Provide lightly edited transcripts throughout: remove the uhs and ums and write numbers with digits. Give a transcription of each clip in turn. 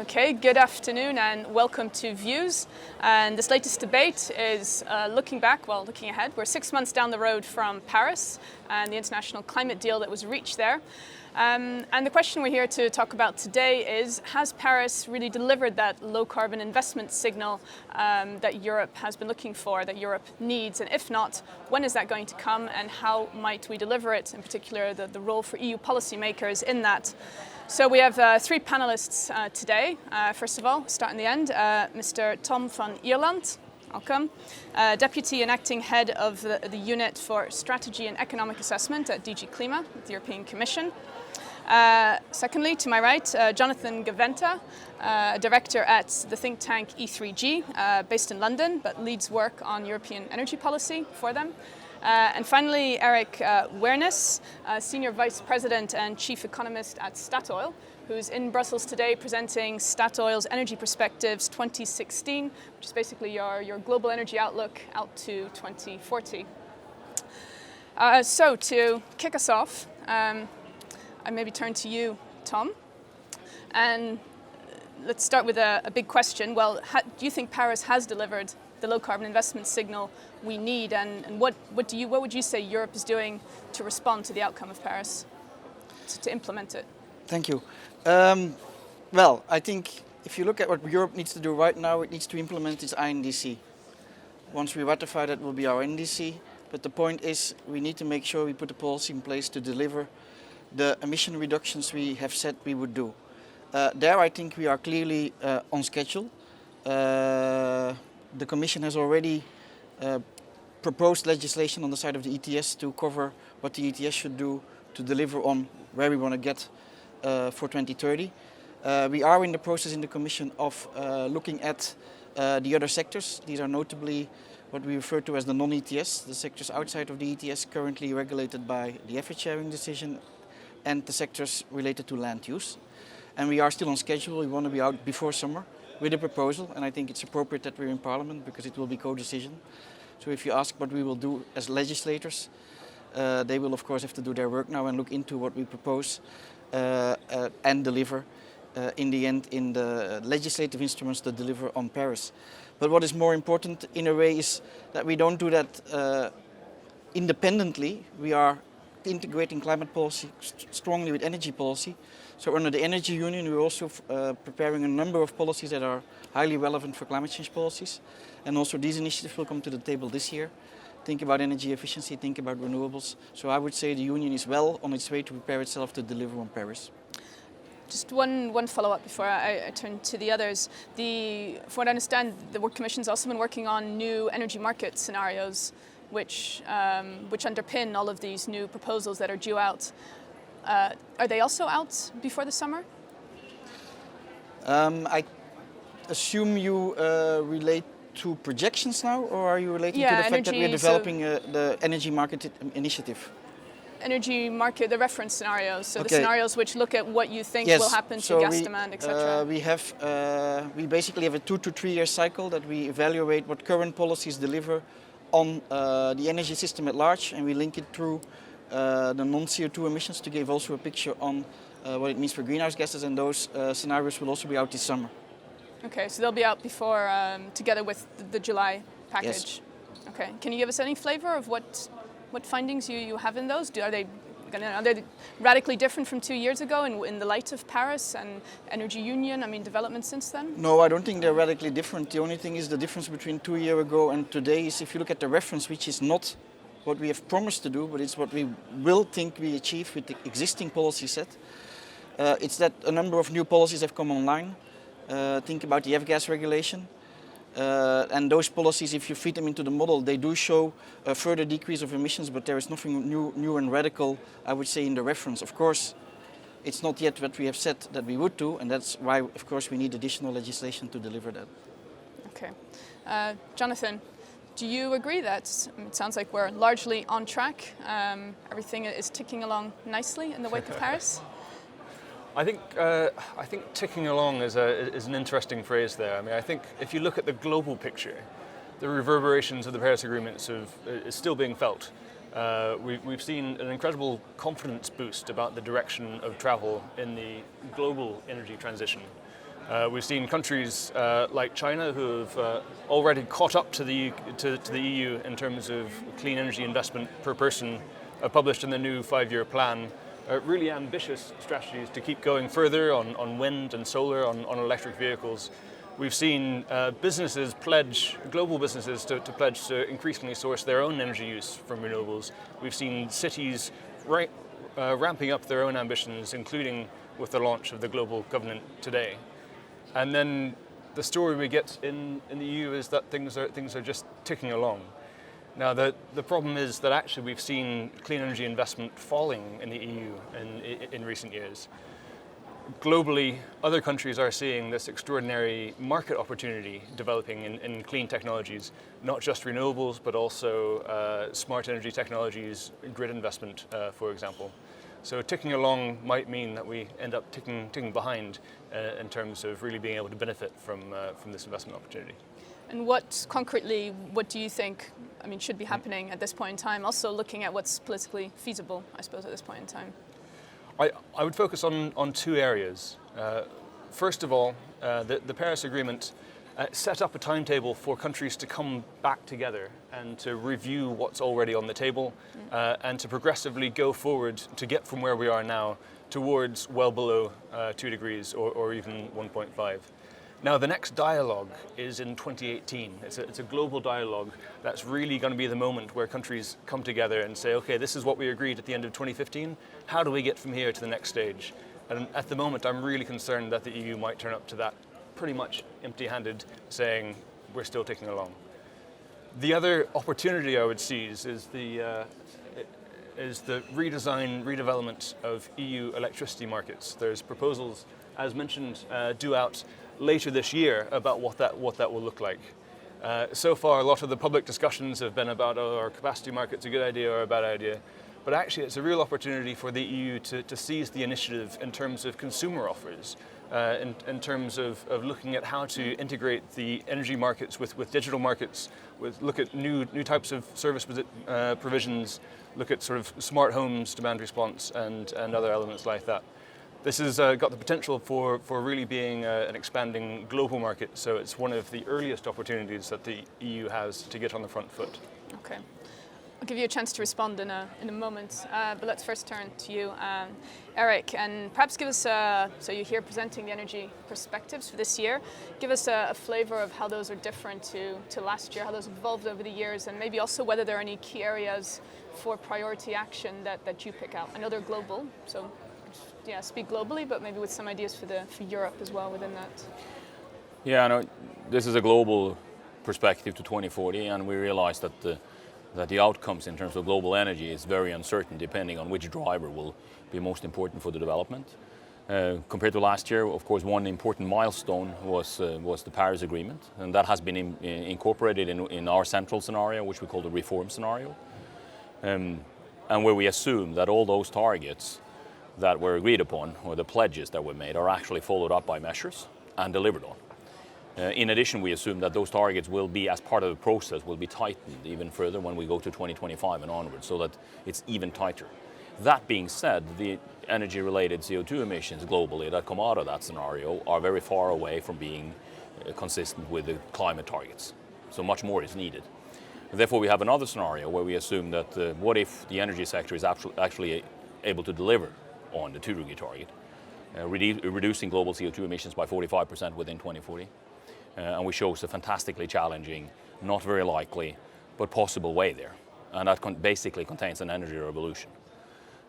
Okay, good afternoon and welcome to Views. And this latest debate is looking ahead. We're 6 months down the road from Paris and the international climate deal that was reached there. And the question we're here to talk about today is, has Paris really delivered that low carbon investment signal that Europe has been looking for, that Europe needs? And if not, when is that going to come and how might we deliver it? In particular, the role for EU policymakers in that. So we have three panelists today. First of all, start in the end, Mr. Tom van Ierland. Welcome. Deputy and Acting Head of the Unit for Strategy and Economic Assessment at DG Klima, the European Commission. Secondly, to my right, Jonathan Gaventa, Director at the think tank E3G, based in London, but leads work on European energy policy for them. And finally, Eric Wernes, Senior Vice President and Chief Economist at Statoil, who's in Brussels today presenting Statoil's Energy Perspectives 2016, which is basically your global energy outlook out to 2040. So to kick us off, I maybe turn to you, Tom, and let's start with a big question. Well, do you think Paris has delivered the low carbon investment signal we need, and what would you say Europe is doing to respond to the outcome of Paris, to implement it? Thank you. Well, I think if you look at what Europe needs to do right now, it needs to implement its INDC. Once we ratify that, will be our NDC. But the point is, we need to make sure we put a policy in place to deliver the emission reductions we have said we would do. There, I think we are clearly on schedule. The Commission has already proposed legislation on the side of the ETS to cover what the ETS should do to deliver on where we want to get for 2030. We are in the process in the Commission of looking at the other sectors. These are notably what we refer to as the non-ETS, the sectors outside of the ETS currently regulated by the effort sharing decision, and the sectors related to land use. And we are still on schedule. We want to be out before summer with a proposal, and I think it's appropriate that we're in Parliament because it will be co-decision. So if you ask what we will do as legislators, they will of course have to do their work now and look into what we propose and deliver in the end in the legislative instruments to deliver on Paris. But what is more important in a way is that we don't do that independently. We are integrating climate policy strongly with energy policy. So under the Energy Union, we're also preparing a number of policies that are highly relevant for climate change policies. And also these initiatives will come to the table this year. Think about energy efficiency, think about renewables. So I would say the Union is well on its way to prepare itself to deliver on Paris. Just one follow-up before I turn to the others. From what I understand, the Work Commission's also been working on new energy market scenarios which underpin all of these new proposals that are due out. Are they also out before the summer? I assume you relate to projections now, or are you relating to the fact that we're developing the energy market initiative? Energy market, the reference scenarios, so okay. The scenarios which look at what you think will happen to gas demand, etc. We basically have a 2 to 3 year cycle that we evaluate what current policies deliver on the energy system at large, and we link it through the non-CO2 emissions to give also a picture on what it means for greenhouse gases, and those scenarios will also be out this summer. Okay, so they'll be out before, together with the July package? Yes. Okay, can you give us any flavour of what findings you have in those? Are they radically different from 2 years ago in the light of Paris and Energy Union, developments since then? No, I don't think they're radically different. The only thing is the difference between 2 years ago and today is if you look at the reference, which is not what we have promised to do, but it's what we will think we achieve with the existing policy set. It's that a number of new policies have come online. Think about the F-gas regulation. And those policies, if you feed them into the model, they do show a further decrease of emissions, but there is nothing new and radical, I would say, in the reference. Of course, it's not yet what we have said that we would do, and that's why, of course, we need additional legislation to deliver that. Okay. Jonathan, do you agree that it sounds like we're largely on track? Everything is ticking along nicely in the wake of Paris? I think ticking along is an interesting phrase there. I think if you look at the global picture, the reverberations of the Paris Agreement is still being felt. We've seen an incredible confidence boost about the direction of travel in the global energy transition. We've seen countries like China who have already caught up to the EU in terms of clean energy investment per person, published in the new 5-year plan. Really ambitious strategies to keep going further on wind and solar, on electric vehicles. We've seen businesses pledge, global businesses to pledge to increasingly source their own energy use from renewables. We've seen cities ramping up their own ambitions, including with the launch of the Global Covenant today. And then the story we get in the EU is that things are just ticking along. Now the problem is that actually we've seen clean energy investment falling in the EU in recent years. Globally, other countries are seeing this extraordinary market opportunity developing in clean technologies, not just renewables, but also smart energy technologies, grid investment, for example. So ticking along might mean that we end up ticking behind in terms of really being able to benefit from this investment opportunity. And what concretely, what do you think, should be happening at this point in time? Also looking at what's politically feasible, I suppose, at this point in time. I would focus on 2 areas. First of all, the Paris Agreement set up a timetable for countries to come back together and to review what's already on the table and to progressively go forward to get from where we are now towards well below 2 degrees or even 1.5. Now the next dialogue is in 2018. It's a global dialogue that's really going to be the moment where countries come together and say, okay, this is what we agreed at the end of 2015. How do we get from here to the next stage? And at the moment, I'm really concerned that the EU might turn up to that pretty much empty-handed, saying we're still ticking along. The other opportunity I would seize is the redevelopment of EU electricity markets. There's proposals, as mentioned, due out later this year about what that will look like. So far, a lot of the public discussions have been about, are capacity markets a good idea or a bad idea? But actually, it's a real opportunity for the EU to seize the initiative in terms of consumer offers, in terms of looking at how to integrate the energy markets with digital markets, look at new types of service provisions, look at sort of smart homes, demand response, and other elements like that. This has got the potential for really being an expanding global market, so it's one of the earliest opportunities that the EU has to get on the front foot. Okay. I'll give you a chance to respond in a moment, but let's first turn to you, Eric, and perhaps give us, so you're here presenting the energy perspectives for this year, give us a flavour of how those are different to last year, how those evolved over the years, and maybe also whether there are any key areas for priority action that you pick out. I know they're global, so yeah, speak globally, but maybe with some ideas for Europe as well within that. Yeah, I know this is a global perspective to 2040, and we realize that the outcomes in terms of global energy is very uncertain depending on which driver will be most important for the development. Compared to last year, of course, one important milestone was the Paris Agreement, and that has been incorporated in our central scenario, which we call the reform scenario, and where we assume that all those targets that were agreed upon, or the pledges that were made, are actually followed up by measures and delivered on. In addition, we assume that those targets will be, as part of the process, will be tightened even further when we go to 2025 and onwards, so that it's even tighter. That being said, the energy-related CO2 emissions globally that come out of that scenario are very far away from being consistent with the climate targets. So much more is needed. Therefore, we have another scenario where we assume that what if the energy sector is actually able to deliver on the 2-degree target, reducing global CO2 emissions by 45% within 2040. And we show us a fantastically challenging, not very likely, but possible way there. And that basically contains an energy revolution.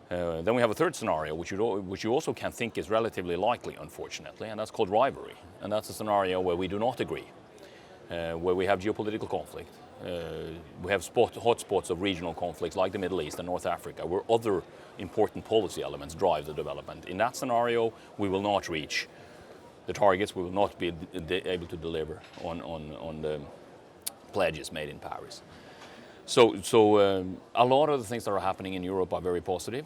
Then we have a third scenario, which you also can think is relatively likely, unfortunately, and that's called rivalry. And that's a scenario where we do not agree, where we have geopolitical conflict. We have hotspots of regional conflicts like the Middle East and North Africa, where other important policy elements drive the development. In that scenario, we will not reach the targets, we will not be able to deliver on the pledges made in Paris. So a lot of the things that are happening in Europe are very positive,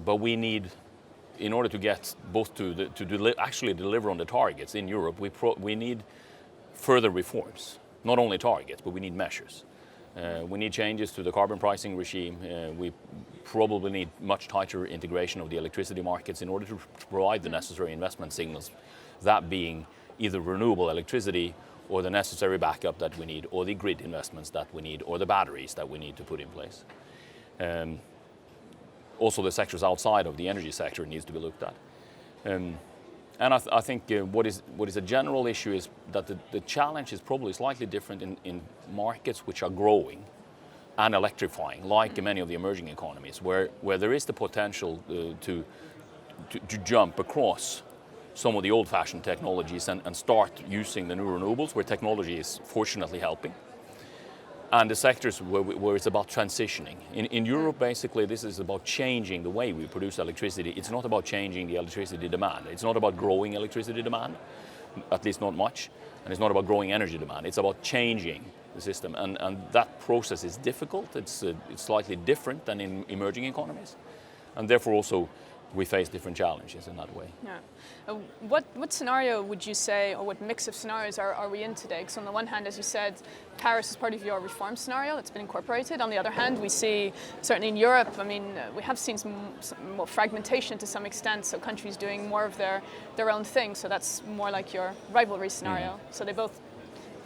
but we need, in order to get both actually deliver on the targets in Europe, we need further reforms. Not only targets, but we need measures. We need changes to the carbon pricing regime. We probably need much tighter integration of the electricity markets in order to provide the necessary investment signals, that being either renewable electricity or the necessary backup that we need, or the grid investments that we need, or the batteries that we need to put in place. Also, the sectors outside of the energy sector needs to be looked at. And I think what is a general issue is that the challenge is probably slightly different in markets which are growing and electrifying, like many of the emerging economies, where there is the potential to jump across some of the old-fashioned technologies and start using the new renewables, where technology is fortunately helping. And the sectors where it's about transitioning. In Europe, basically, this is about changing the way we produce electricity. It's not about changing the electricity demand. It's not about growing electricity demand, at least not much. And it's not about growing energy demand. It's about changing the system. And that process is difficult. It's slightly different than in emerging economies. And therefore also, we face different challenges in that way. Yeah. What scenario would you say, or what mix of scenarios are we in today? Because on the one hand, as you said, Paris is part of your reform scenario that's been incorporated. On the other hand, we see, certainly in Europe, I mean, we have seen some more fragmentation to some extent, so countries doing more of their own thing. So that's more like your rivalry scenario. So they both,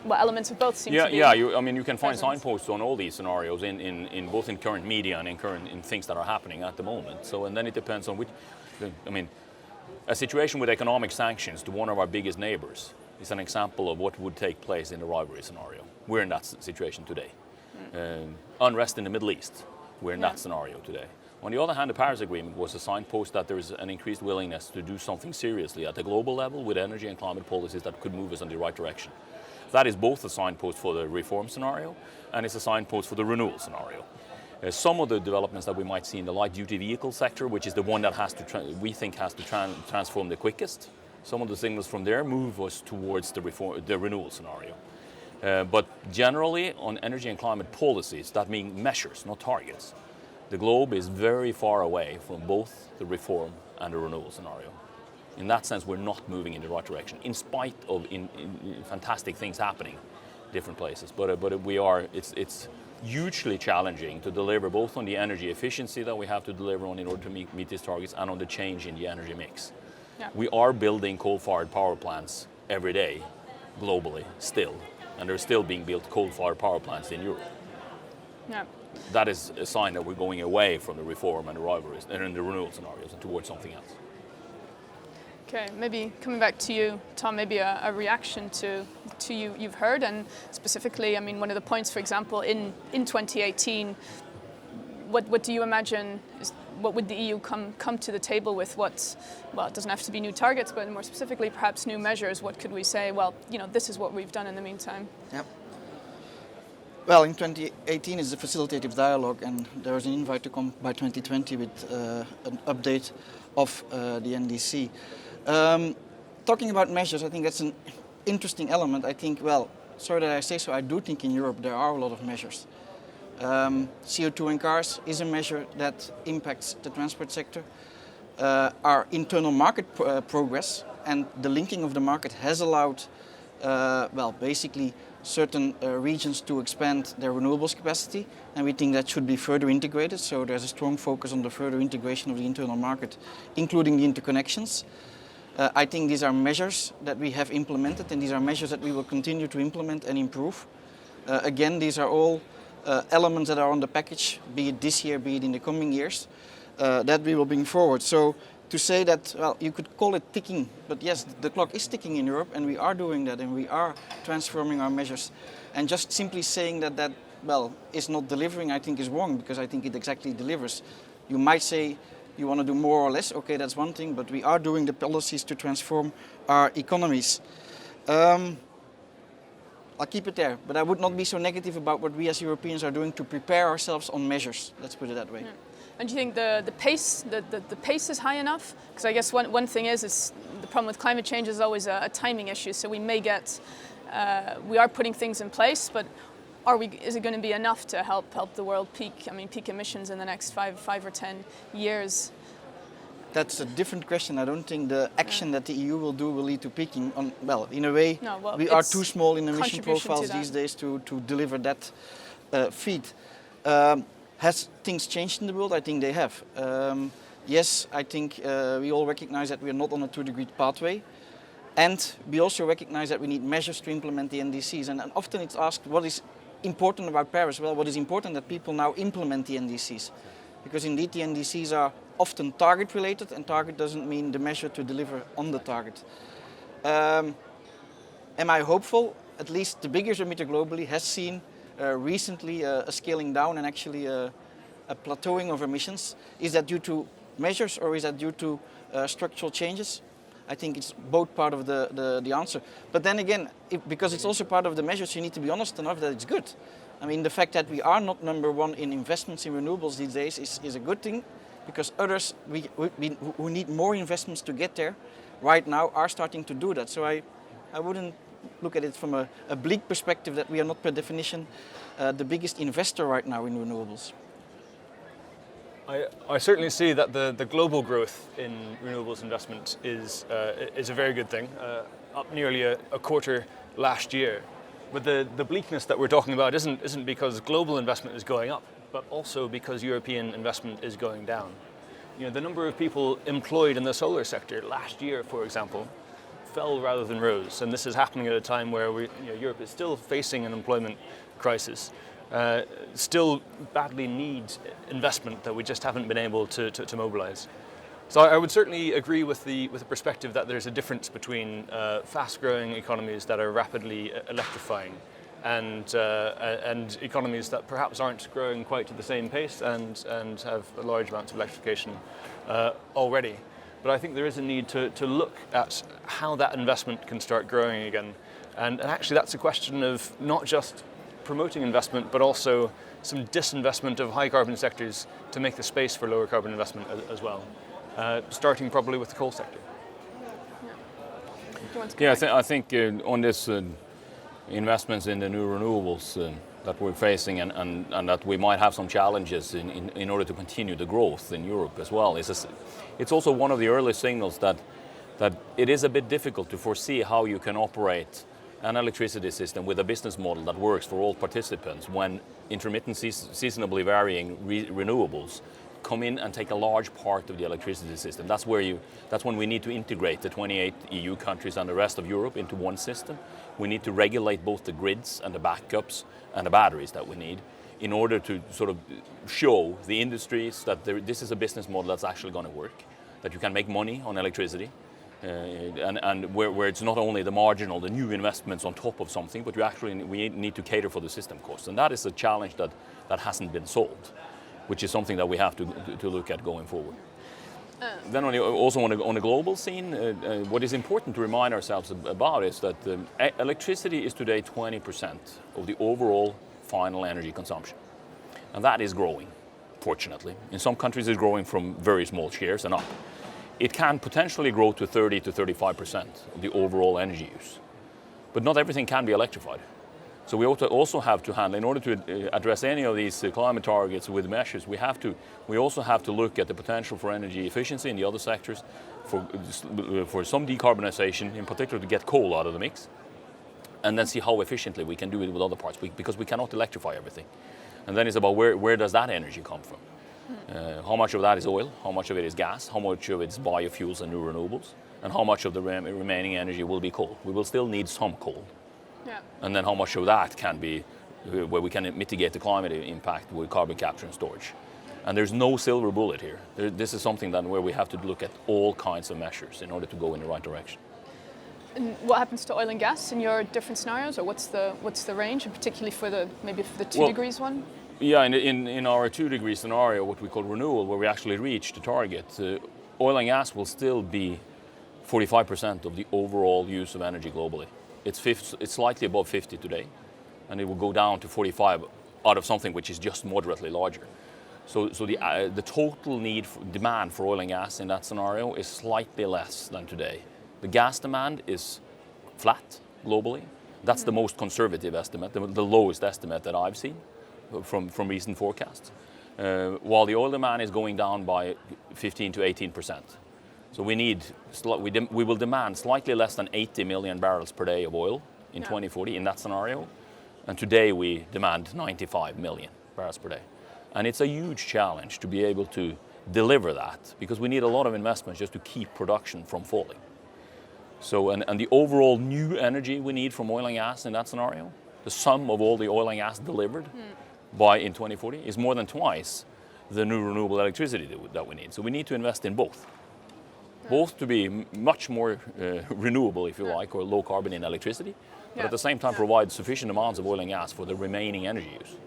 well, elements of both seem to be. Yeah. I mean, you can find present. signposts on all these scenarios in both in current media and in things that are happening at the moment. So, and then it depends on which. I mean, a situation with economic sanctions to one of our biggest neighbors is an example of what would take place in the rivalry scenario. We're in that situation today. Unrest in the Middle East, we're in that scenario today. On the other hand, the Paris Agreement was a signpost that there is an increased willingness to do something seriously at the global level with energy and climate policies that could move us in the right direction. That is both a signpost for the reform scenario and it's a signpost for the renewal scenario. Some of the developments that we might see in the light-duty vehicle sector, which is the one that we think has to transform the quickest, some of the signals from there move us towards the renewal scenario. But generally, on energy and climate policies, that means measures, not targets. The globe is very far away from both the reform and the renewal scenario. In that sense, we're not moving in the right direction, in spite of in fantastic things happening in different places. But we are. It's hugely challenging to deliver both on the energy efficiency that we have to deliver on in order to meet these targets and on the change in the energy mix. Yeah. We are building coal-fired power plants every day, globally, still, and they're still being built coal-fired power plants in Europe. Yeah. That is a sign that we're going away from the reform and the rivalries and the renewal scenarios and towards something else. Okay, maybe coming back to you, Tom, maybe a reaction to you've heard, and specifically, I mean, one of the points, for example, in 2018, what do you imagine what would the EU come to the table with? Well, it doesn't have to be new targets, but more specifically, perhaps new measures. What could we say? Well, this is what we've done in the meantime. Yep. Well, in 2018 is a facilitative dialogue, and there was an invite to come by 2020 with an update of the NDC. Talking about measures, I think that's an interesting element. I think, well, sorry that I say so, I do think in Europe there are a lot of measures. CO2 in cars is a measure that impacts the transport sector. Our internal market progress and the linking of the market has allowed, basically certain regions to expand their renewables capacity, and we think that should be further integrated. So there's a strong focus on the further integration of the internal market, including the interconnections. I think these are measures that we have implemented, and these are measures that we will continue to implement and improve. Again, these are all elements that are on the package, be it this year, be it in the coming years, that we will bring forward. So to say that, well, you could call it ticking, but yes, the clock is ticking in Europe, and we are doing that, and we are transforming our measures. And just simply saying that is not delivering, I think is wrong, because I think it exactly delivers. You might say you want to do more or less, okay, that's one thing, but we are doing the policies to transform our economies. I'll keep it there, but I would not be so negative about what we as Europeans are doing to prepare ourselves on measures, let's put it that way. Yeah. And do you think the pace is high enough? Because I guess one thing is the problem with climate change is always a timing issue. So we may get, we are putting things in place, but is it going to be enough to help the world peak emissions in the next five or 10 years? That's a different question. I don't think the action that the EU will do will lead to peaking. In a way, we are too small in emission profiles these days to deliver that feat. Has things changed in the world? I think they have. Yes, I think we all recognize that we are not on a 2-degree pathway. And we also recognize that we need measures to implement the NDCs. And often it's asked, what is important about Paris? Well, what is important that people now implement the NDCs. Because indeed the NDCs are often target related, and target doesn't mean the measure to deliver on the target. Am I hopeful? At least the biggest emitter globally has seen recently a scaling down and actually a plateauing of emissions. Is that due to measures or is that due to structural changes? I think it's both part of the answer. But then again, because it's also part of the measures, you need to be honest enough that it's good. I mean, the fact that we are not number one in investments in renewables these days is a good thing, because others who need more investments to get there right now are starting to do that. So I wouldn't look at it from a bleak perspective that we are not per definition the biggest investor right now in renewables. I certainly see that the global growth in renewables investment is a very good thing, up nearly a quarter last year. But the bleakness that we're talking about isn't because global investment is going up, but also because European investment is going down. You know, the number of people employed in the solar sector last year, for example, fell rather than rose, and this is happening at a time where Europe is still facing an employment crisis. Still badly needs investment that we just haven't been able to mobilize. So I would certainly agree with the perspective that there's a difference between fast-growing economies that are rapidly electrifying and economies that perhaps aren't growing quite to the same pace and have large amounts of electrification already. But I think there is a need to look at how that investment can start growing again. And actually that's a question of not just promoting investment, but also some disinvestment of high carbon sectors to make the space for lower carbon investment as well, starting probably with the coal sector. Yeah, I think on this investments in the new renewables that we're facing and that we might have some challenges in order to continue the growth in Europe as well, it's also one of the early signals that it is a bit difficult to foresee how you can operate an electricity system with a business model that works for all participants when intermittent seasonably varying renewables come in and take a large part of the electricity system. That's when we need to integrate the 28 EU countries and the rest of Europe into one system. We need to regulate both the grids and the backups and the batteries that we need in order to sort of show the industries that this is a business model that's actually going to work, that you can make money on electricity, and where it's not only the marginal, the new investments on top of something, but we need to cater for the system costs. And that is a challenge that hasn't been solved, which is something that we have to look at going forward. Then also on the global scene, what is important to remind ourselves about is that electricity is today 20% of the overall final energy consumption. And that is growing, fortunately. In some countries it's growing from very small shares and up. It can potentially grow to 30 to 35% of the overall energy use. But not everything can be electrified. So we also have to handle, in order to address any of these climate targets with measures, we also have to look at the potential for energy efficiency in the other sectors, for some decarbonization, in particular to get coal out of the mix, and then see how efficiently we can do it with other parts, because we cannot electrify everything. And then it's about where does that energy come from? How much of that is oil, how much of it is gas, how much of it is biofuels and new renewables, and how much of the remaining energy will be coal. We will still need some coal. Yeah. And then how much of that can be where we can mitigate the climate impact with carbon capture and storage. And there's no silver bullet here. This is something that where we have to look at all kinds of measures in order to go in the right direction. And what happens to oil and gas in your different scenarios, or what's the range, and particularly for the 2 degrees one? Yeah, in our 2 degree scenario, what we call renewal, where we actually reach the target, oil and gas will still be 45% of the overall use of energy globally. It's slightly above 50 today, and it will go down to 45 out of something which is just moderately larger. So the total demand for oil and gas in that scenario is slightly less than today. The gas demand is flat globally. That's the most conservative estimate, the lowest estimate that I've seen from recent forecasts. While the oil demand is going down by 15 to 18%. So we will demand slightly less than 80 million barrels per day of oil in 2040 in that scenario. And today we demand 95 million barrels per day. And it's a huge challenge to be able to deliver that, because we need a lot of investments just to keep production from falling. So, and the overall new energy we need from oil and gas in that scenario, the sum of all the oil and gas delivered in 2040 is more than twice the new renewable electricity that we need. So we need to invest in both. Both to be much more renewable, if you like, or low carbon in electricity, but at the same time provide sufficient amounts of oil and gas for the remaining energy use.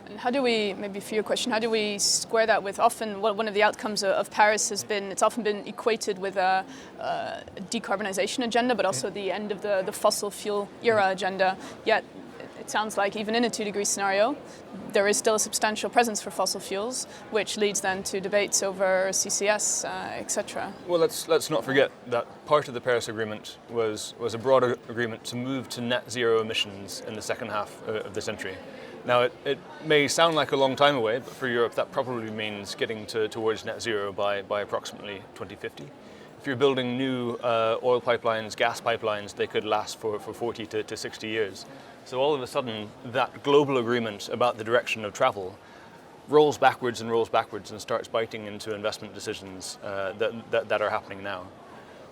And how do we, maybe for your question, how do we square that with often one of the outcomes of Paris has been, it's often been equated with a decarbonization agenda, but also the end of the fossil fuel era agenda, yet it sounds like even in a 2-degree scenario, there is still a substantial presence for fossil fuels, which leads then to debates over CCS, etc. Well, let's not forget that part of the Paris Agreement was a broader agreement to move to net zero emissions in the second half of the century. Now, it may sound like a long time away, but for Europe that probably means getting towards net zero by approximately 2050. If you're building new oil pipelines, gas pipelines, they could last for 40 to 60 years. So all of a sudden, that global agreement about the direction of travel rolls backwards and starts biting into investment decisions that are happening now.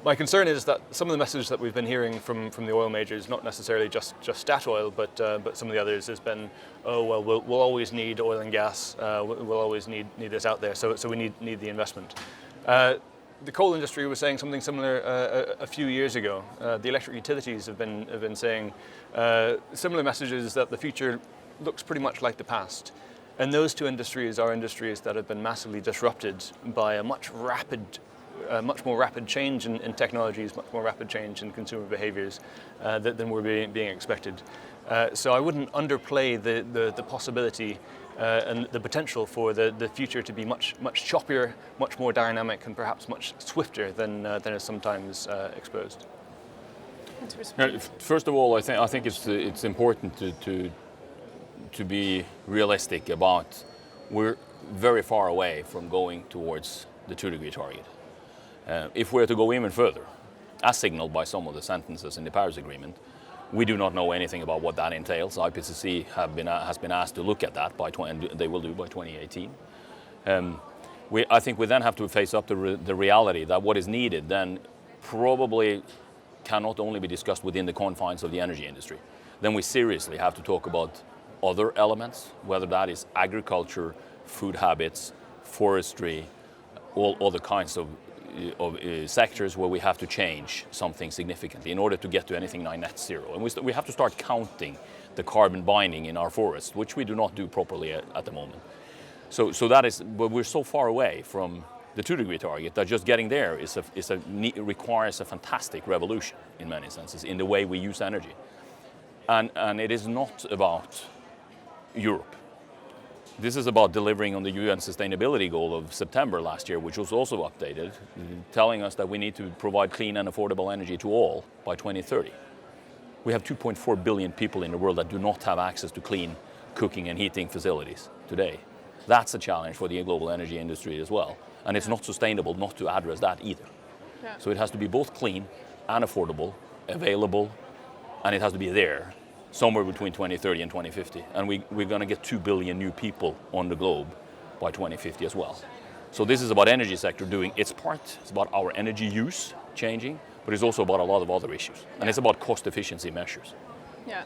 My concern is that some of the message that we've been hearing from the oil majors, not necessarily just Statoil, but some of the others, has been, oh well, we'll always need oil and gas, we'll always need this out there, so we need the investment. The coal industry was saying something similar a few years ago. The electric utilities have been saying similar messages, that the future looks pretty much like the past. And those two industries are industries that have been massively disrupted by a much more rapid change in technologies, much more rapid change in consumer behaviors than were being expected. So I wouldn't underplay the possibility and the potential for the future to be much choppier, much more dynamic, and perhaps much swifter than is sometimes exposed. First of all, I think it's important to be realistic about, we're very far away from going towards the 2-degree target. If we're to go even further, as signaled by some of the sentences in the Paris Agreement, we do not know anything about what that entails. IPCC has been asked to look at that and they will do by 2018. I think we then have to face up to the reality that what is needed then probably cannot only be discussed within the confines of the energy industry. Then we seriously have to talk about other elements, whether that is agriculture, food habits, forestry, all other kinds of sectors where we have to change something significantly in order to get to anything like net zero. And we have to start counting the carbon binding in our forests, which we do not do properly at the moment. So that is, but we're so far away from the 2-degree target that just getting there requires a fantastic revolution in many senses in the way we use energy. And it is not about Europe. This is about delivering on the UN sustainability goal of September last year, which was also updated, telling us that we need to provide clean and affordable energy to all by 2030. We have 2.4 billion people in the world that do not have access to clean cooking and heating facilities today. That's a challenge for the global energy industry as well. And it's not sustainable not to address that either. Yeah. So it has to be both clean and affordable, available, and it has to be there somewhere between 2030 and 2050. And we're going to get 2 billion new people on the globe by 2050 as well. So this is about energy sector doing its part. It's about our energy use changing, but it's also about a lot of other issues. And it's about cost efficiency measures. Yeah.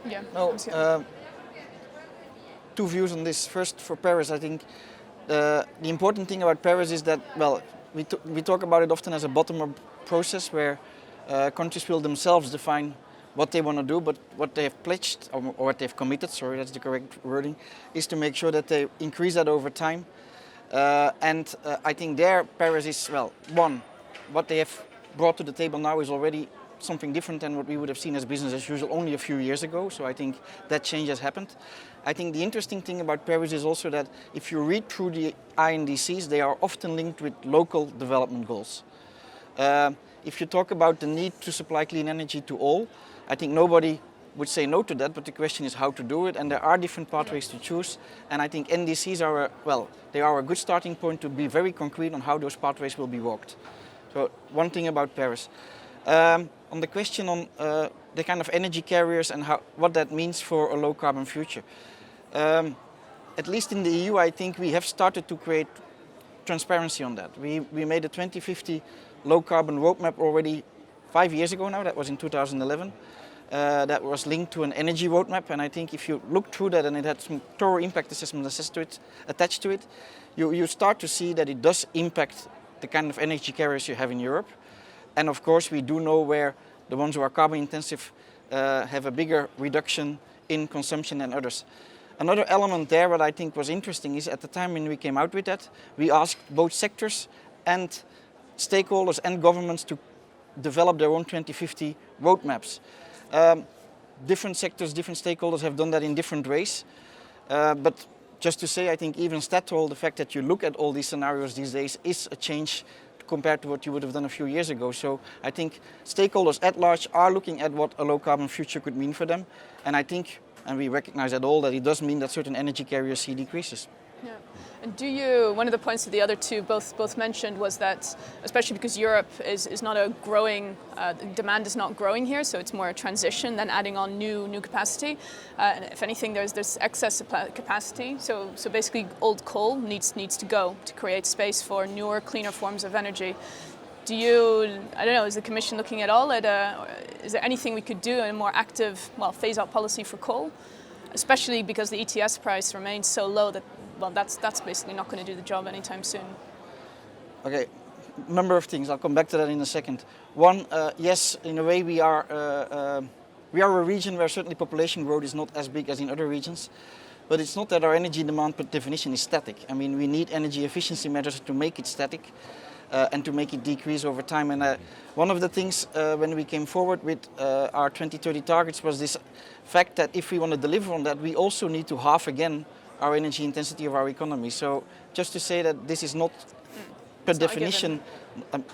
Yeah. Well, two views on this. First, for Paris, I think the important thing about Paris is that, well, we talk about it often as a bottom-up process where countries will themselves define what they want to do, but what they have pledged, or what they've committed, sorry, that's the correct wording, is to make sure that they increase that over time. And I think there, Paris is, well, one, what they have brought to the table now is already something different than what we would have seen as business as usual only a few years ago. So I think that change has happened. I think the interesting thing about Paris is also that if you read through the INDCs, they are often linked with local development goals. If you talk about the need to supply clean energy to all, I think nobody would say no to that, but the question is how to do it, and there are different pathways to choose. And I think NDCs are, they are a good starting point to be very concrete on how those pathways will be walked. So one thing about Paris. On the question on the kind of energy carriers and what that means for a low carbon future. At least in the EU, I think we have started to create transparency on that. We made a 2050 low carbon roadmap already 5 years ago now. That was in 2011. That was linked to an energy roadmap, and I think if you look through that and it had some thorough impact assessment attached to it, you start to see that it does impact the kind of energy carriers you have in Europe. And of course we do know where the ones who are carbon intensive have a bigger reduction in consumption than others. Another element there what I think was interesting is at the time when we came out with that, we asked both sectors and stakeholders and governments to develop their own 2050 roadmaps. Different sectors, different stakeholders have done that in different ways. But just to say, I think even Statoil, the fact that you look at all these scenarios these days is a change compared to what you would have done a few years ago. So I think stakeholders at large are looking at what a low carbon future could mean for them. And I think, and we recognize that all, that it does mean that certain energy carriers see decreases. Yeah. And do you, one of the points that the other two both mentioned was that, especially because Europe is not a growing, demand is not growing here, so it's more a transition than adding on new capacity. And if anything, there's excess capacity. So basically old coal needs to go to create space for newer, cleaner forms of energy. Do you, I don't know, is the Commission looking at all at, is there anything we could do in a more active, phase-out policy for coal? Especially because the ETS price remains so low that, that's basically not going to do the job anytime soon. Okay, number of things. I'll come back to that in a second. One, yes, in a way we are a region where certainly population growth is not as big as in other regions, but it's not that our energy demand per definition is static. I mean, we need energy efficiency measures to make it static and to make it decrease over time. And one of the things when we came forward with our 2030 targets was this fact that if we want to deliver on that, we also need to halve again our energy intensity of our economy. So just to say that this is not per definition,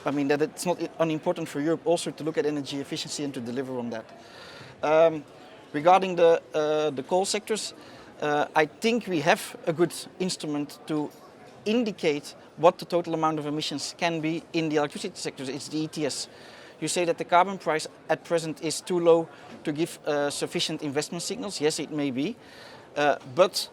I mean that it's not unimportant for Europe also to look at energy efficiency and to deliver on that. Regarding the coal sectors, I think we have a good instrument to indicate what the total amount of emissions can be in the electricity sectors. It's the ETS. You say that the carbon price at present is too low to give sufficient investment signals. Yes, it may be. But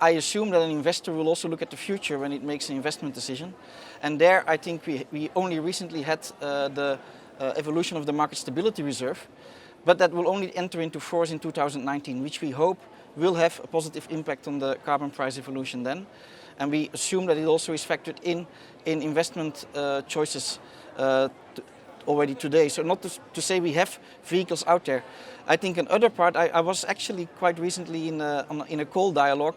I assume that an investor will also look at the future when it makes an investment decision. And there I think we only recently had the evolution of the market stability reserve, but that will only enter into force in 2019, which we hope will have a positive impact on the carbon price evolution then. And we assume that it also is factored in investment choices already today. So not to say we have vehicles out there. I think another part, I was actually quite recently in a coal dialogue.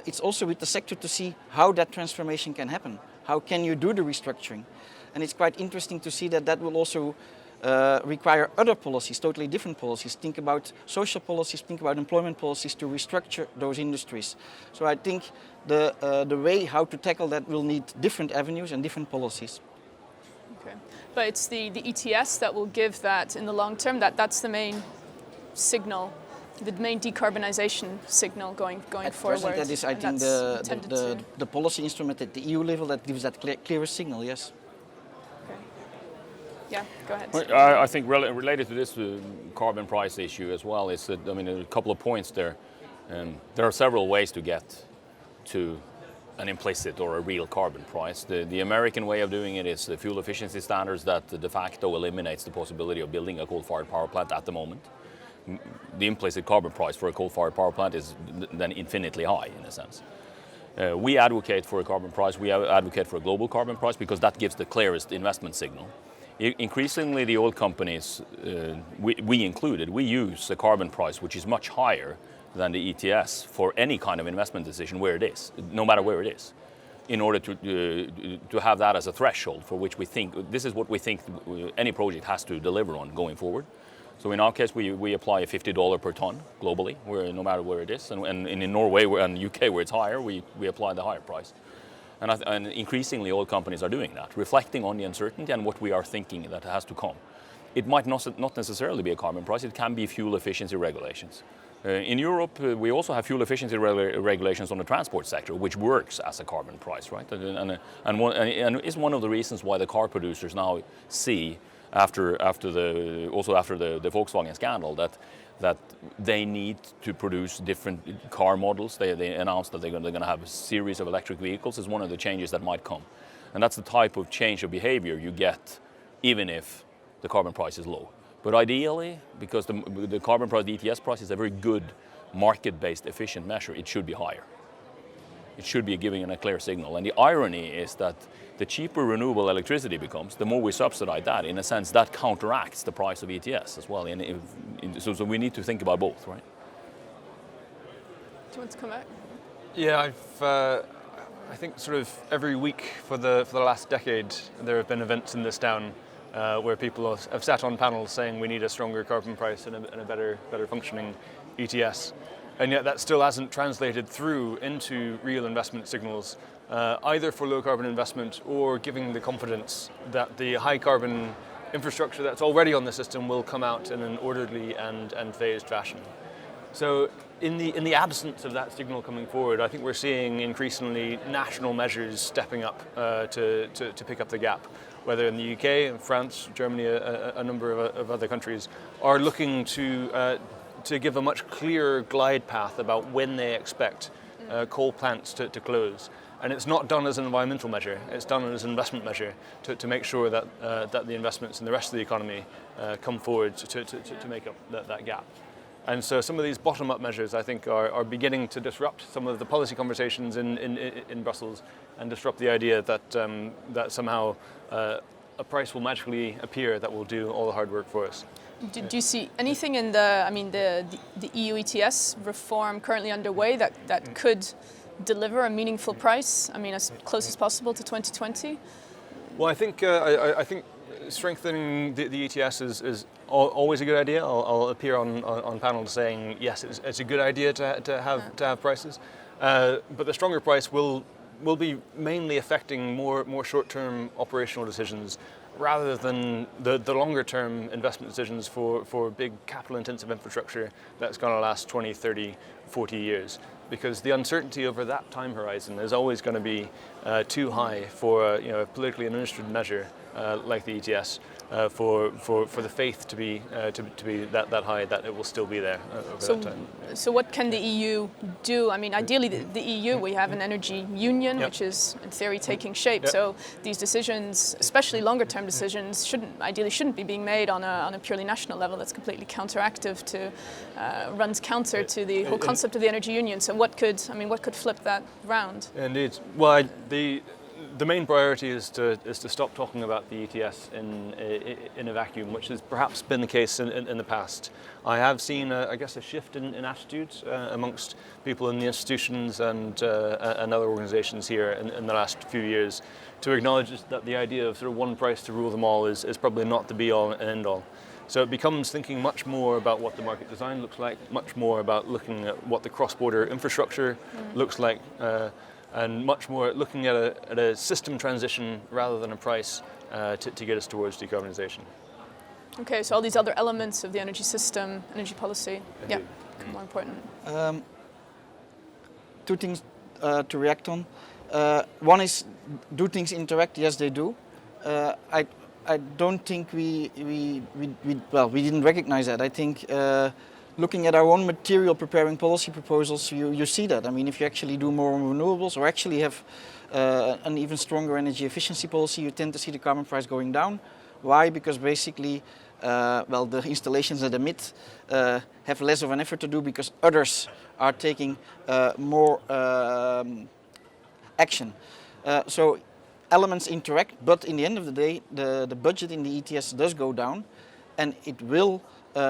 It's also with the sector to see how that transformation can happen. How can you do the restructuring? And it's quite interesting to see that will also require other policies, totally different policies. Think about social policies, think about employment policies to restructure those industries. So I think the way how to tackle that will need different avenues and different policies. Okay, but it's the ETS that will give that in the long term. That's the main signal, the main decarbonization signal going at forward. Present, that is, I think, the policy instrument at the EU level that gives that clearest signal. Yes. Yeah, go ahead. Well, I think related to this carbon price issue as well is that, I mean, a couple of points there. There are several ways to get to an implicit or a real carbon price. The American way of doing it is the fuel efficiency standards that de facto eliminates the possibility of building a coal-fired power plant at the moment. The implicit carbon price for a coal-fired power plant is then infinitely high in a sense. We advocate for a carbon price, we advocate for a global carbon price because that gives the clearest investment signal. Increasingly, the oil companies, we included, we use a carbon price which is much higher than the ETS for any kind of investment decision where it is, no matter where it is, in order to have that as a threshold for which we think, this is what we think any project has to deliver on going forward. So in our case, we apply a $50 per ton globally, no matter where it is, and in Norway and UK where it's higher, we apply the higher price. And increasingly all companies are doing that, reflecting on the uncertainty and what we are thinking that has to come. It might not necessarily be a carbon price, it can be fuel efficiency regulations. In Europe, we also have fuel efficiency regulations on the transport sector, which works as a carbon price, right? And is one of the reasons why the car producers now see, after the Volkswagen scandal, that that they need to produce different car models. They announced that they're going to have a series of electric vehicles is one of the changes that might come. And that's the type of change of behavior you get even if the carbon price is low. But ideally, because the carbon price, the ETS price is a very good market-based efficient measure, it should be higher. It should be giving a clear signal. And the irony is that the cheaper renewable electricity becomes, the more we subsidize that. In a sense, that counteracts the price of ETS as well. So we need to think about both, right? Do you want to come back? Yeah, I think sort of every week for the last decade, there have been events in this town where people have sat on panels saying we need a stronger carbon price and a better functioning ETS. And yet that still hasn't translated through into real investment signals, either for low carbon investment or giving the confidence that the high carbon infrastructure that's already on the system will come out in an orderly and phased fashion. So in the absence of that signal coming forward, I think we're seeing increasingly national measures stepping up to pick up the gap, whether in the UK, France, Germany, a number of other countries are looking to give a much clearer glide path about when they expect coal plants to close. And it's not done as an environmental measure, it's done as an investment measure to make sure that the investments in the rest of the economy come forward to make up that gap. And so some of these bottom-up measures, I think, are beginning to disrupt some of the policy conversations in Brussels and disrupt the idea that somehow a price will magically appear that will do all the hard work for us. Do you see anything in the EU ETS reform currently underway that could deliver a meaningful price? I mean, as close as possible to 2020? Well, I think strengthening the ETS is always a good idea. I'll appear on panels saying yes, it's a good idea to have prices, but the stronger price will be mainly affecting more short-term operational decisions rather than the longer-term investment decisions for big capital-intensive infrastructure that's going to last 20, 30, 40 years. Because the uncertainty over that time horizon is always going to be too high for a politically administered measure like the ETS for the faith to be that high that it will still be there over that time. So what can the EU do? I mean, ideally the EU, we have an energy union, Yep. which is in theory taking shape. Yep. So these decisions, especially longer term decisions, shouldn't be being made on a purely national level. That's completely counteractive to runs counter to the whole concept of the energy union. So what could flip that round? Indeed. Well, the main priority is to stop talking about the ETS in a vacuum, which has perhaps been the case in the past. I have seen, a shift in attitudes amongst people in the institutions and other organisations here in the last few years to acknowledge that the idea of sort of one price to rule them all is probably not the be-all and end-all. So it becomes thinking much more about what the market design looks like, much more about looking at what the cross-border infrastructure looks like, and much more looking at a system transition rather than a price to get us towards decarbonisation. Okay, so all these other elements of the energy system, energy policy, Indeed. more important. Two things to react on. One is, do things interact? Yes, they do. I don't think we didn't recognize that. I think looking at our own material preparing policy proposals, you see that. I mean, if you actually do more on renewables or actually have an even stronger energy efficiency policy, you tend to see the carbon price going down. Why? Because basically, the installations that emit have less of an effort to do because others are taking more action. So elements interact, but in the end of the day, the budget in the ETS does go down, and it will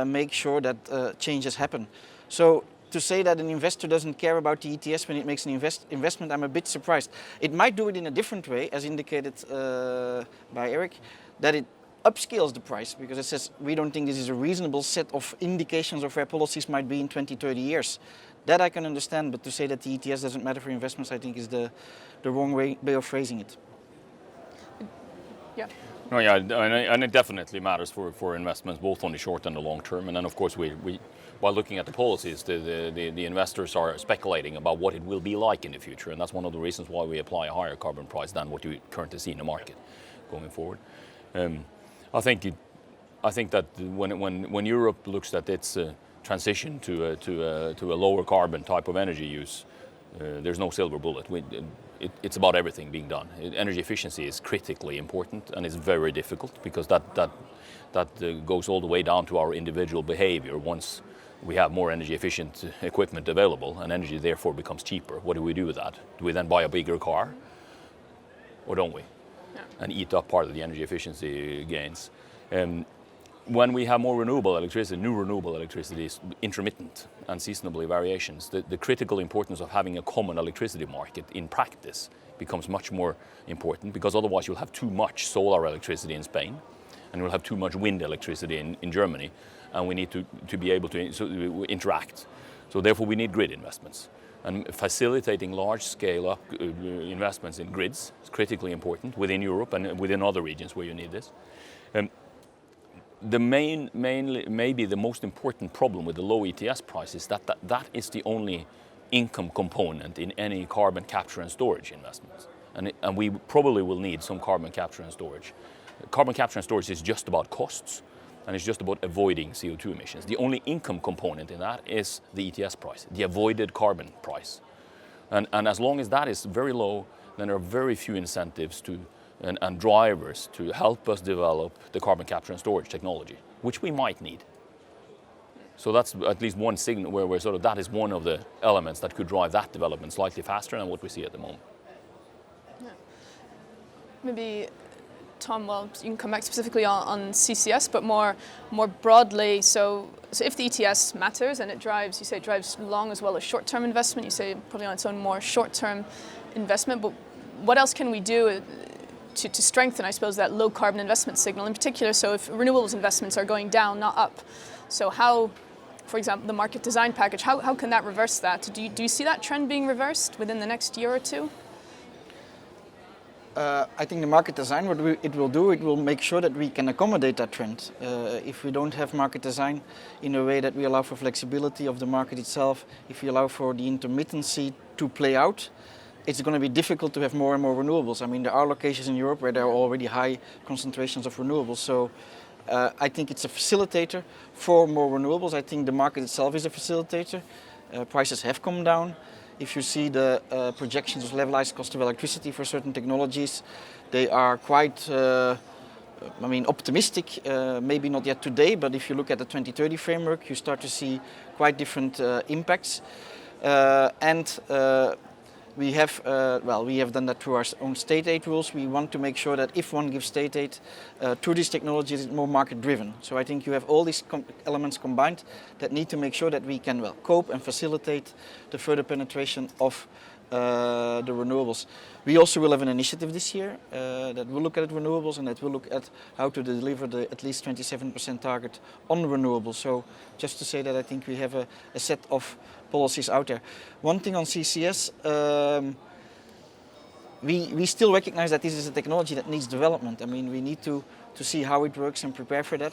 make sure that changes happen. So to say that an investor doesn't care about the ETS when it makes an investment, I'm a bit surprised. It might do it in a different way, as indicated by Eric, that it upscales the price because it says we don't think this is a reasonable set of indications of where policies might be in 20, 30 years. That I can understand, but to say that the ETS doesn't matter for investments, I think is the wrong way of phrasing it. Yeah. No, yeah, and it definitely matters for investments, both on the short and the long term. And then, of course, we while looking at the policies, the investors are speculating about what it will be like in the future, and that's one of the reasons why we apply a higher carbon price than what you currently see in the market going forward. I think that when Europe looks at its transition to a lower carbon type of energy use, there's no silver bullet. It's about everything being done. Energy efficiency is critically important, and it's very difficult because that goes all the way down to our individual behavior. Once we have more energy efficient equipment available and energy therefore becomes cheaper, what do we do with that? Do we then buy a bigger car, or don't we? Yeah. And eat up part of the energy efficiency gains? When we have more renewable electricity, new renewable electricity is intermittent and seasonally variations. The critical importance of having a common electricity market in practice becomes much more important, because otherwise you'll have too much solar electricity in Spain and you'll have too much wind electricity in Germany, and we need to be able to interact. So therefore we need grid investments. And facilitating large-scale up investments in grids is critically important within Europe and within other regions where you need this. Maybe the most important problem with the low ETS price is that is the only income component in any carbon capture and storage investments. And we probably will need some carbon capture and storage. Carbon capture and storage is just about costs, and it's just about avoiding CO2 emissions. The only income component in that is the ETS price, the avoided carbon price. And as long as that is very low, then there are very few incentives and drivers to help us develop the carbon capture and storage technology, which we might need. So that's at least one signal where sort of that is one of the elements that could drive that development slightly faster than what we see at the moment. Yeah. Maybe, Tom, well, you can come back specifically on CCS, but more broadly. So if the ETS matters and it drives, you say it drives long as well as short-term investment. You say probably on its own more short-term investment. But what else can we do to strengthen, I suppose, that low carbon investment signal in particular? So if renewables investments are going down, not up, so how, for example, the market design package, how can that reverse that? Do you see that trend being reversed within the next year or two? I think the market design, what it will make sure that we can accommodate that trend. If we don't have market design in a way that we allow for flexibility of the market itself, if we allow for the intermittency to play out, it's going to be difficult to have more and more renewables. I mean, there are locations in Europe where there are already high concentrations of renewables. So I think it's a facilitator for more renewables. I think the market itself is a facilitator. Prices have come down. If you see the projections of levelized cost of electricity for certain technologies, they are quite optimistic. Maybe not yet today, but if you look at the 2030 framework, you start to see quite different impacts. We have done that through our own state aid rules. We want to make sure that if one gives state aid to these technologies, it's more market driven. So I think you have all these elements combined that need to make sure that we can cope and facilitate the further penetration of the renewables. We also will have an initiative this year that will look at renewables and that will look at how to deliver the at least 27% target on renewables. So just to say that I think we have a set of policies out there. One thing on CCS, we still recognize that this is a technology that needs development. I mean, we need to see how it works and prepare for that.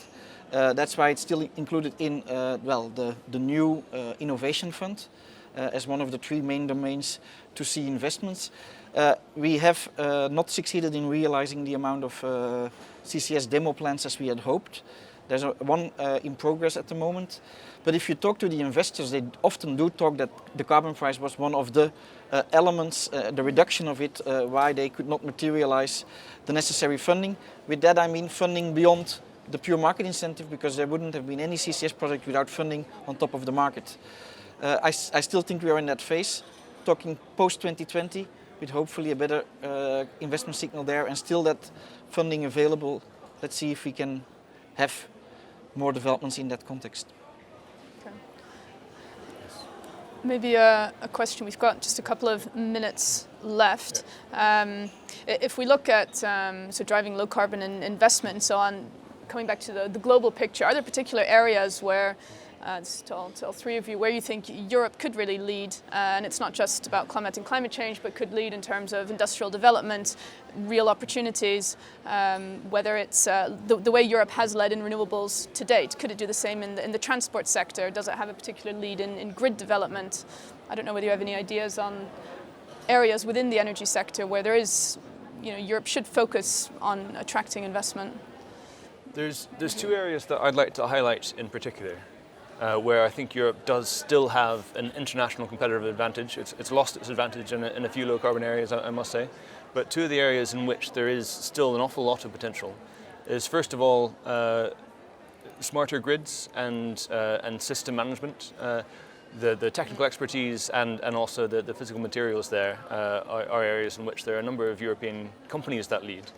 That's why it's still included in the new innovation fund as one of the three main domains to see investments. We have not succeeded in realizing the amount of CCS demo plans as we had hoped. There's one in progress at the moment. But if you talk to the investors, they often do talk that the carbon price was one of the elements, the reduction of it, why they could not materialize the necessary funding. With that I mean funding beyond the pure market incentive, because there wouldn't have been any CCS project without funding on top of the market. I still think we are in that phase, talking post-2020, with hopefully a better investment signal there and still that funding available. Let's see if we can have more developments in that context. Okay. Maybe a question, we've got just a couple of minutes left. Yeah. If we look at so driving low carbon investment and so on, coming back to the global picture, are there particular areas where, to all three of you, where you think Europe could really lead? And it's not just about climate change, but could lead in terms of industrial development, real opportunities, whether it's the way Europe has led in renewables to date. Could it do the same in the transport sector? Does it have a particular lead in grid development? I don't know whether you have any ideas on areas within the energy sector where there is, Europe should focus on attracting investment. There's two areas that I'd like to highlight in particular. where I think Europe does still have an international competitive advantage. It's lost its advantage in a few low carbon areas, I must say. But two of the areas in which there is still an awful lot of potential is, first of all, smarter grids and system management. The technical expertise and also the physical materials there are areas in which there are a number of European companies that lead.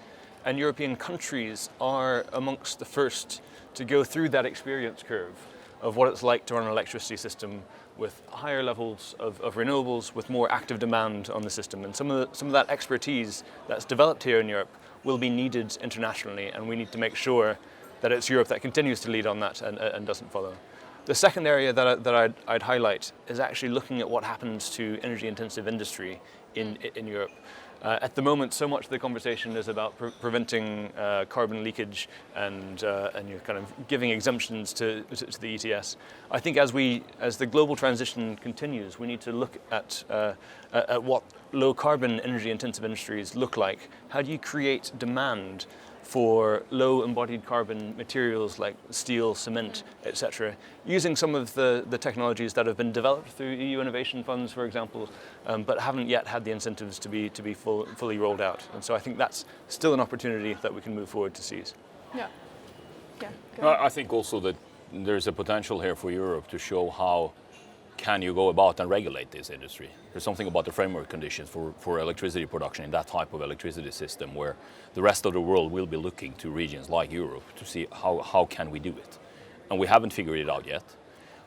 And European countries are amongst the first to go through that experience curve of what it's like to run an electricity system with higher levels of renewables, with more active demand on the system. And some of that expertise that's developed here in Europe will be needed internationally, and we need to make sure that it's Europe that continues to lead on that and doesn't follow. The second area that I'd highlight is actually looking at what happens to energy-intensive industry in Europe. At the moment, so much of the conversation is about preventing carbon leakage and you're kind of giving exemptions to the ETS. I think as the global transition continues, we need to look at what low carbon energy-intensive industries look like. How do you create demand for low embodied carbon materials like steel, cement, etc., using some of the technologies that have been developed through EU innovation funds, for example, but haven't yet had the incentives to be fully rolled out. And so I think that's still an opportunity that we can move forward to seize. Yeah. I think also that there's a potential here for Europe to show how can you go about and regulate this industry. There's something about the framework conditions for electricity production in that type of electricity system where the rest of the world will be looking to regions like Europe to see how can we do it. And we haven't figured it out yet.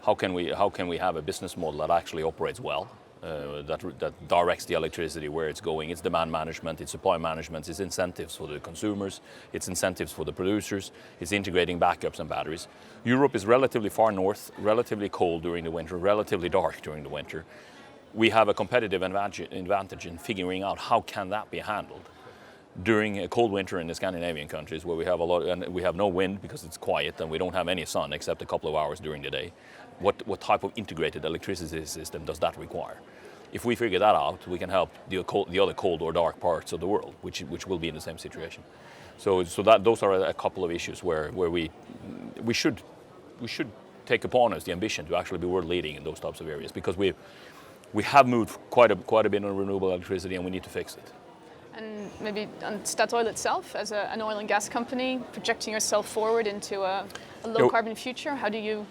How can we have a business model that actually operates well, that directs the electricity where it's going? It's demand management, it's supply management, it's incentives for the consumers, it's incentives for the producers, it's integrating backups and batteries. Europe is relatively far north, relatively cold during the winter, relatively dark during the winter. We have a competitive advantage in figuring out how can that be handled during a cold winter in the Scandinavian countries where we have no wind because it's quiet and we don't have any sun except a couple of hours during the day. What type of integrated electricity system does that require? If we figure that out, we can help the other cold or dark parts of the world, which will be in the same situation. So those are a couple of issues where we should take upon us the ambition to actually be world leading in those types of areas, because we have moved quite a bit on renewable electricity and we need to fix it. And maybe on Statoil itself, as an oil and gas company, projecting yourself forward into a low carbon future, how do you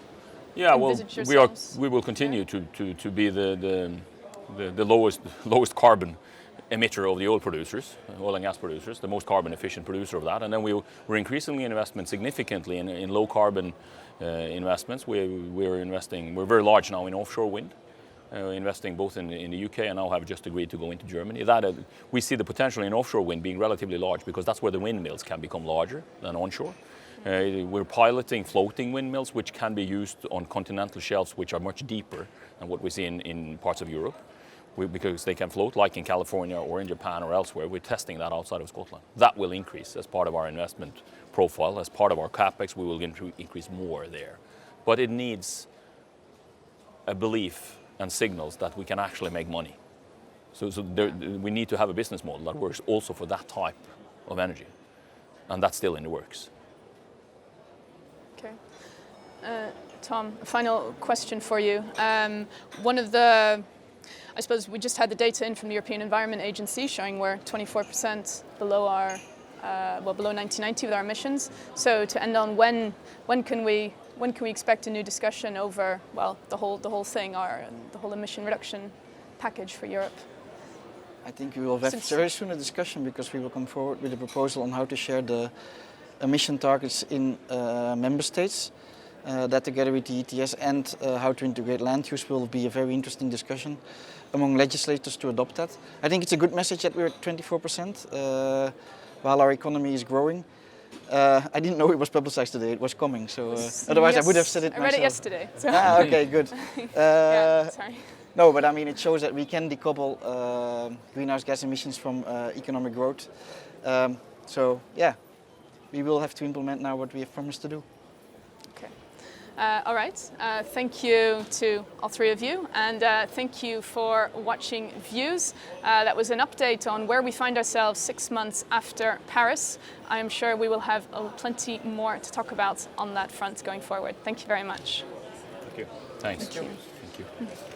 envisage yourselves? We will continue to be the lowest carbon emitter of the oil and gas producers, the most carbon efficient producer of that. And then we're increasingly investing significantly in low carbon investments. We're very large now in offshore wind. Investing both in the UK and now have just agreed to go into Germany. We see the potential in offshore wind being relatively large because that's where the windmills can become larger than onshore. We're piloting floating windmills which can be used on continental shelves which are much deeper than what we see in parts of Europe because they can float like in California or in Japan or elsewhere. We're testing that outside of Scotland. That will increase as part of our investment profile. As part of our capex, we will increase more there. But it needs a belief and signals that we can actually make money. So we need to have a business model that works also for that type of energy. And that's still in the works. Okay. Tom, a final question for you. I suppose we just had the data in from the European Environment Agency showing we're 24% below below 1990 with our emissions. So to end on, when can we expect a new discussion over the whole thing, the whole emission reduction package for Europe? I think we will have very soon a discussion because we will come forward with a proposal on how to share the emission targets in member states. That together with the ETS and how to integrate land use will be a very interesting discussion among legislators to adopt that. I think it's a good message that we're at 24% while our economy is growing. I didn't know it was publicized today, it was coming, so otherwise I would have said it myself. I read it yesterday. So. Okay, good. Sorry. No, but I mean it shows that we can decouple greenhouse gas emissions from economic growth. So yeah, we will have to implement now what we have promised to do. All right, thank you to all three of you, and thank you for watching Views. That was an update on where we find ourselves 6 months after Paris. I am sure we will have plenty more to talk about on that front going forward. Thank you very much. you. Thanks. Thank you. Thank you.